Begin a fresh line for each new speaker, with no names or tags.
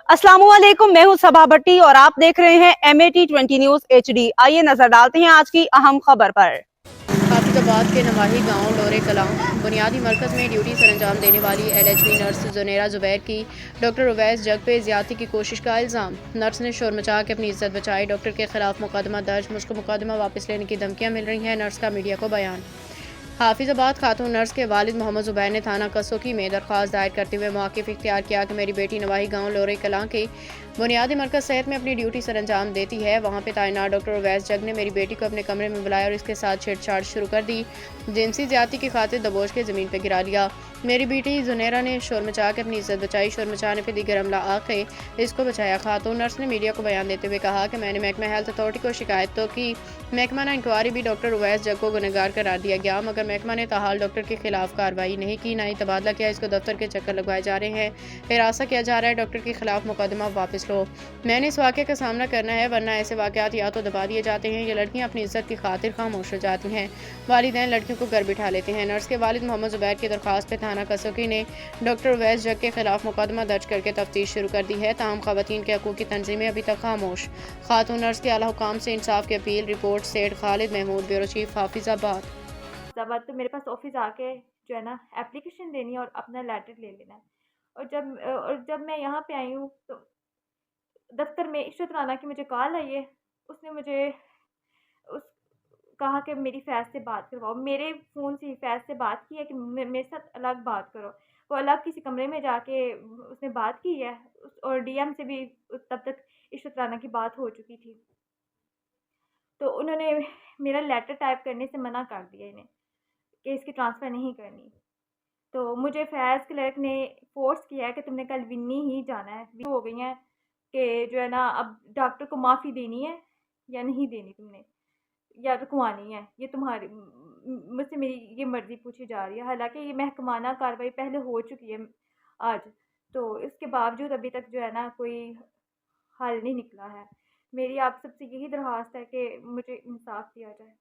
अस्सलामुअलैकुम, मैं हूं सबा भट्टी और आप देख रहे हैं MAT20 न्यूज HD। आइए नजर डालते हैं आज की अहम खबर पर।
हाफिजाबाद के नवाही गांव लोरे कलां बुनियादी मरकज में ड्यूटी सरंजाम देने वाली LHV नर्स जुनेरा जुबैर की डॉक्टर उवैस जग पे ज्यादती की कोशिश का इल्ज़ाम। नर्स ने शोर मचा के अपनी इज्जत बचाई। डॉक्टर के खिलाफ मुकदमा दर्ज, मुझको मुकदमा वापस लेने की धमकियां मिल रही हैं। नर्स का मीडिया को बयान। हाफिजाबाद खातून नर्स के वालिद मोहम्मद जुबैर ने थाना कसोकी में दरख्वास्त दायर करते हुए मौक़िफ़ इख्तियार किया कि मेरी बेटी नवाही गांव लोरे कलां के बुनियादी मरकज सेहत में अपनी ड्यूटी सरंजाम देती है। वहां पे तैनात डॉक्टर उवैस जग ने मेरी बेटी को अपने कमरे में बुलाया और इसके साथ छेड़छाड़ शुरू कर दी। जिनसी ज्यादती की खातिर दबोच के ज़मीन पर गिरा लिया। मेरी बेटी जुनेरा ने शोर मचा के अपनी इज्जत बचाई। शोर मचाने पर दीगर अमला आके इसको बचाया। खातून नर्स ने मीडिया को बयान देते हुए कहा कि मैंने महकमा हेल्थ अथॉरिटी को शिकायत तो की, महकमा ने इंक्वायरी भी डॉक्टर उवैस जग को गुनहगार करार दिया गया, मगर महकमा ने ताहाल डॉक्टर के खिलाफ कार्रवाई नहीं की, ना ही तबादला किया। इसको दफ्तर के चक्कर लगवाए जा रहे हैं, हिरासा किया जा रहा है। डॉक्टर के खिलाफ मुकदमा वापस लो। मैंने इस वाक़े का सामना करना है, वरना ऐसे वाक़यात या तो दबा दिए जाते हैं या लड़कियां अपनी इज्जत की खातिर खामोश हो जाती हैं। वालिदैन लड़कियों को घर बिठा लेते हैं। नर्स के वालिद मोहम्मद जुबैर की दरख्वास्त पर थाना कसोकी ने डॉक्टर उवैस जग के खिलाफ मुकदमा दर्ज करके तफ्तीश शुरू कर दी है। ताहम खवातीन के हकूक़ की तंजीमें अभी तक खामोश। खातून नर्स के आला हुकाम से इंसाफ की अपील। रिपोर्ट सेठ खालिद महमूद, ब्यूरो चीफ, हाफिजाबाद।
तो मेरे पास ऑफिस आके जो है ना एप्लीकेशन देनी है और अपना लेटर ले लेना है। और जब मैं यहाँ पे आई हूँ तो दफ्तर में इशरत राना की मुझे कॉल आई है। उसने मुझे उस कहा कि मेरी फैज़ से बात करवाओ। मेरे फ़ोन से फैज़ से बात की है कि मेरे साथ अलग बात करो। वो अलग किसी कमरे में जाके उसने बात की है। और DM से भी तब तक इशरत राना की बात हो चुकी थी। तो उन्होंने मेरा लेटर टाइप करने से मना कर दिया इन्हें कि इसकी ट्रांसफ़र नहीं करनी। तो मुझे फैज़ क्लर्क ने फ़ोर्स किया है कि तुमने कल विन्नी ही जाना है। विन्नी हो गई हैं कि जो है ना अब डॉक्टर को माफ़ी देनी है या नहीं देनी तुमने, या रुकवानी है। ये तुम्हारी मुझसे मेरी ये मर्ज़ी पूछी जा रही है। हालाँकि ये महकमाना कार्रवाई पहले हो चुकी है आज, तो इसके बावजूद अभी तक जो है ना कोई हल नहीं निकला है। मेरी आप सबसे यही दरख्वास्त है कि मुझे इंसाफ़ दिया जाए।